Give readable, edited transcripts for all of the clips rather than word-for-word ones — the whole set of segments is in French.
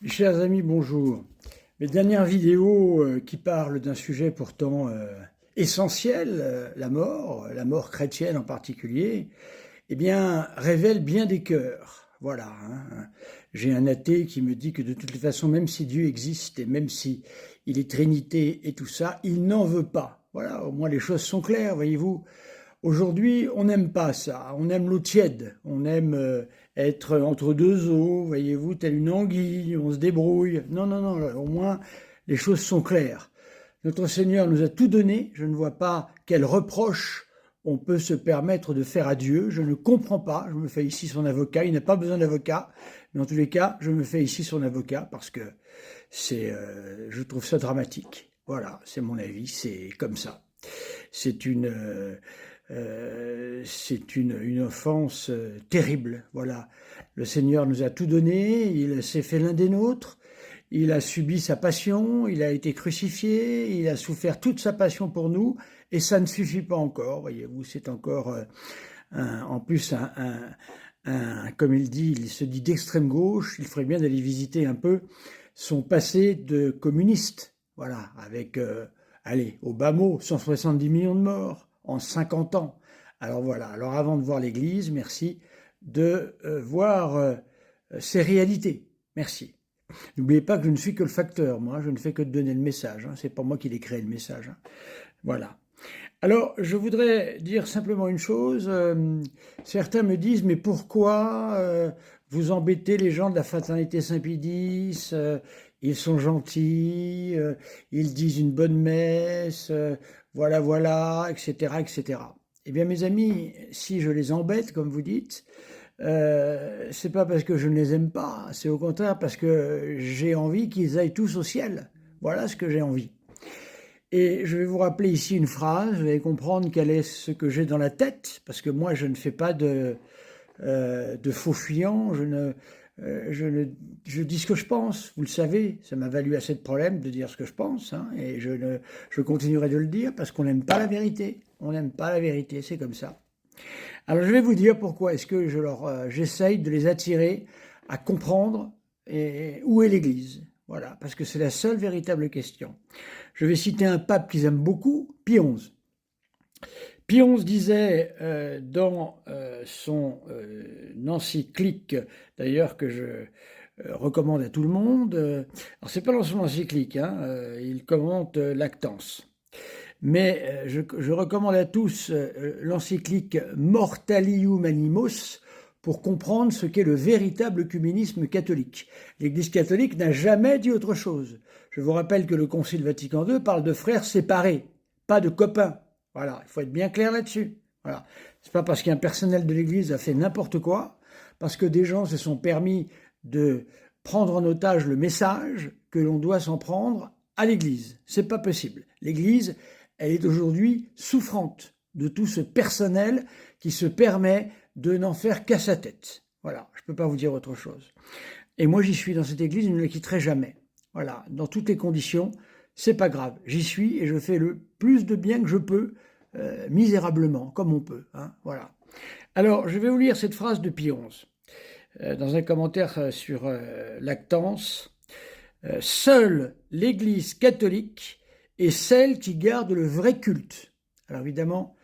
Mes chers amis, bonjour. Mes dernières vidéos qui parlent d'un sujet pourtant essentiel, la mort chrétienne en particulier, eh bien, révèlent bien des cœurs. Voilà. J'ai un athée qui me dit que de toute façon, même si Dieu existe et même si il est Trinité et tout ça, il n'en veut pas. Voilà, au moins les choses sont claires, voyez-vous. Aujourd'hui, on n'aime pas ça. On aime l'eau tiède. On aime être entre deux eaux, voyez-vous, telle une anguille. On se débrouille. Non, non, non. Au moins, les choses sont claires. Notre Seigneur nous a tout donné. Je ne vois pas quel reproche on peut se permettre de faire à Dieu. Je ne comprends pas. Je me fais ici son avocat. Il n'a pas besoin d'avocat. Mais en tous les cas, je me fais ici son avocat parce que je trouve ça dramatique. Voilà, c'est mon avis. C'est comme ça. C'est une offense terrible. Voilà. Le Seigneur nous a tout donné, il s'est fait l'un des nôtres, il a subi sa passion, il a été crucifié, il a souffert toute sa passion pour nous, et ça ne suffit pas encore, voyez-vous, c'est encore en plus comme il dit, il se dit d'extrême gauche, il ferait bien d'aller visiter un peu son passé de communiste, voilà, avec, allez, au bas mot, 170 millions de morts en 50 ans. Alors voilà, alors avant de voir l'Église, merci de voir ces réalités. Merci. N'oubliez pas que je ne suis que le facteur, moi, je ne fais que de donner le message, hein. C'est pas moi qui l'ai créé le message, hein. Voilà. Alors, je voudrais dire simplement une chose. Certains me disent, mais pourquoi vous embêtez les gens de la fraternité Saint-Pédis? Ils sont gentils, ils disent une bonne messe, voilà, voilà, etc., etc. Eh bien, mes amis, si je les embête, comme vous dites, c'est pas parce que je ne les aime pas, c'est au contraire parce que j'ai envie qu'ils aillent tous au ciel. Voilà ce que j'ai envie. Et je vais vous rappeler ici une phrase, vous allez comprendre quel est ce que j'ai dans la tête, parce que moi je ne fais pas de faux fuyants, je dis ce que je pense, vous le savez, ça m'a valu assez de problèmes de dire ce que je pense, hein, et je continuerai de le dire parce qu'on n'aime pas la vérité, on n'aime pas la vérité, c'est comme ça. Alors je vais vous dire pourquoi est-ce que j'essaye de les attirer à comprendre où est l'Église. Voilà, parce que c'est la seule véritable question. Je vais citer un pape qu'ils aiment beaucoup, Pie XI. Pie XI disait dans son encyclique, d'ailleurs que je recommande à tout le monde, alors c'est pas dans son encyclique, hein, il commente Lactance, mais je recommande à tous l'encyclique Mortalium Animos pour comprendre ce qu'est le véritable œcuménisme catholique. L'Église catholique n'a jamais dit autre chose. Je vous rappelle que le Concile Vatican II parle de frères séparés, pas de copains. Voilà, il faut être bien clair là-dessus. Voilà. C'est pas parce qu'un personnel de l'Église a fait n'importe quoi, parce que des gens se sont permis de prendre en otage le message que l'on doit s'en prendre à l'Église. C'est pas possible. L'Église, elle est aujourd'hui souffrante de tout ce personnel qui se permet de n'en faire qu'à sa tête. Voilà, je ne peux pas vous dire autre chose. Et moi, j'y suis dans cette église, je ne la quitterai jamais. Voilà, dans toutes les conditions, c'est pas grave. J'y suis et je fais le plus de bien que je peux, misérablement, comme on peut, hein, voilà. Alors, je vais vous lire cette phrase de Pie XI, dans un commentaire sur Lactance. Seule l'Église catholique est celle qui garde le vrai culte. Alors évidemment,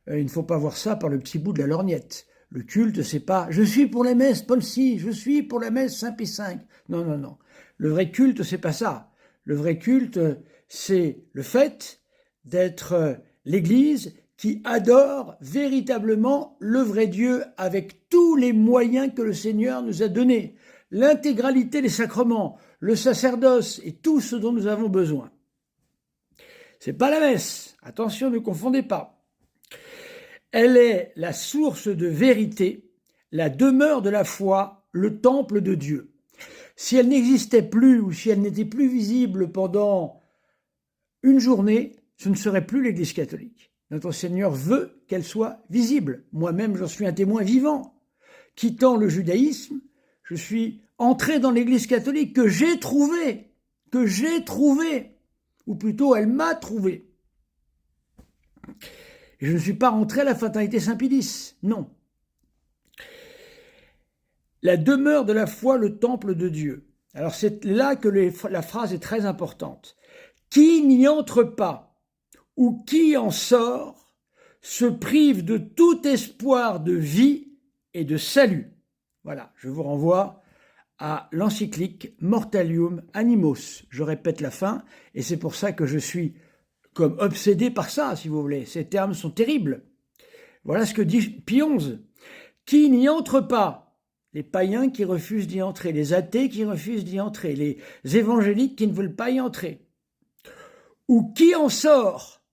il ne faut pas voir ça par le petit bout de la lorgnette. Le culte, c'est pas « je suis pour la messe Paul VI, je suis pour la messe Saint Pie V ». Non, non, non. Le vrai culte, c'est pas ça. Le vrai culte, c'est le fait d'être l'Église qui adore véritablement le vrai Dieu avec tous les moyens que le Seigneur nous a donnés. L'intégralité des sacrements, le sacerdoce et tout ce dont nous avons besoin. C'est pas la messe. Attention, ne confondez pas. Elle est la source de vérité, la demeure de la foi, le temple de Dieu. Si elle n'existait plus ou si elle n'était plus visible pendant une journée, ce ne serait plus l'Église catholique. Notre Seigneur veut qu'elle soit visible. Moi-même, j'en suis un témoin vivant. Quittant le judaïsme, je suis entré dans l'Église catholique que j'ai trouvée, ou plutôt elle m'a trouvé. Et je ne suis pas rentré à la fraternité Saint-Pédis, non. La demeure de la foi, le temple de Dieu. Alors c'est là que la phrase est très importante. Qui n'y entre pas ou qui en sort se prive de tout espoir de vie et de salut. Voilà, je vous renvoie à l'encyclique Mortalium Animos. Je répète la fin, et c'est pour ça que je suis comme obsédé par ça, si vous voulez. Ces termes sont terribles. Voilà ce que dit Pie XI. Qui n'y entre pas, les païens qui refusent d'y entrer, les athées qui refusent d'y entrer, les évangéliques qui ne veulent pas y entrer, ou qui en sort.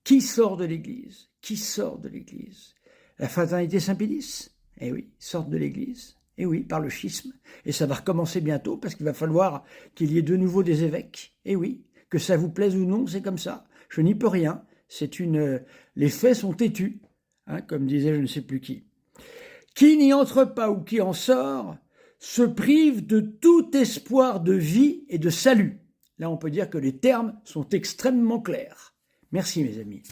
Qui sort de l'Église? Qui sort de l'Église? La fraternité Saint-Pédis? Eh oui, ils sortent de l'Église. Eh oui, par le schisme. Et ça va recommencer bientôt parce qu'il va falloir qu'il y ait de nouveau des évêques. Eh oui, que ça vous plaise ou non, c'est comme ça. Je n'y peux rien. Les faits sont têtus, hein, comme disait je ne sais plus qui. Qui n'y entre pas ou qui en sort se prive de tout espoir de vie et de salut. Là, on peut dire que les termes sont extrêmement clairs. Merci mes amis.